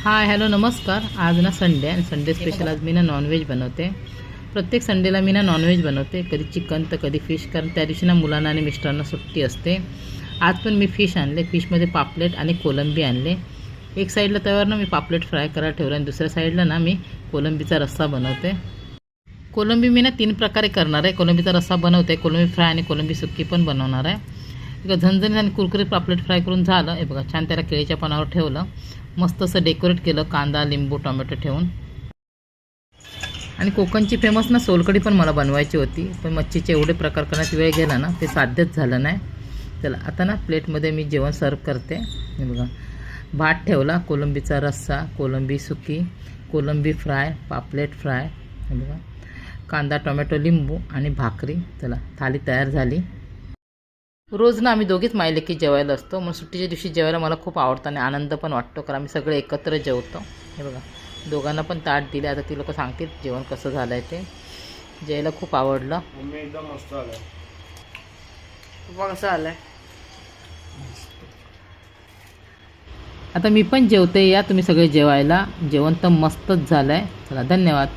Hi hello नमस्कार. आज ना संडे आणि संडे स्पेशल आज मी ना नॉनव्हेज बनवते. प्रत्येक संडेला मी ना नॉनव्हेज बनवते, कधी चिकन तर कधी फिश, कारण त्या दिवशी ना मुलांना आणि मिस्टरांना सुट्टी असते. आज पण मी फिश आणले. फिशमध्ये पापलेट आणि कोलंबी आणले. एक साईडला तव्यावर ना मी पापलेट फ्राय करायला ठेवलं आणि दुसऱ्या साईडला ना मी कोलंबीचा रस्सा बनवते. कोलंबी मी ना 3 प्रकारे करणार आहे. कोलंबीचा रस्सा बनवते, कोलंबी फ्राय आणि कोलंबी सुक्की पण बनवणार आहे. झणझणीत आणि कुरकुरीत पापलेट फ्राय करून झालं. हे बघा, छान त्याला केळीच्या पानावर ठेवलं, मस्त असं डेकोरेट केलं कांदा लिंबू टोमॅटो ठेवून. आणि कोकणची फेमस ना सोलकढी पण मला बनवायची होती, पण मच्छीचे एवढे प्रकार करण्यात वेळ गेला ना, ते साध्यच झालं नाही. चला आता ना प्लेटमध्ये मी जेवण सर्व करते. हे बघा, भात ठेवला, कोलंबीचा रस्सा, कोलंबी सुकी, कोलंबी फ्राय, पापलेट फ्राय, हे बघा, कांदा टोमॅटो लिंबू आणि भाकरी. चला थाली तयार झाली. रोज ना आम्ही दोघीच मायलेकी जेवायला असतो, मग सुट्टीच्या दिवशी जेवायला मला खूप आवडतं आणि आनंद पण वाटतो, कारण आम्ही सगळे एकत्र जेवतो. हे बघा, दोघांना पण ताट दिले. आता ती लोक सांगतील जेवण कसं झालं आहे ते. जेवायला खूप आवडलं. एकदम मस्त आलं. कसं आलंय. आता मी पण जेवते, या तुम्ही सगळे जेवायला. जेवण तर मस्तच झालं आहे. चला धन्यवाद.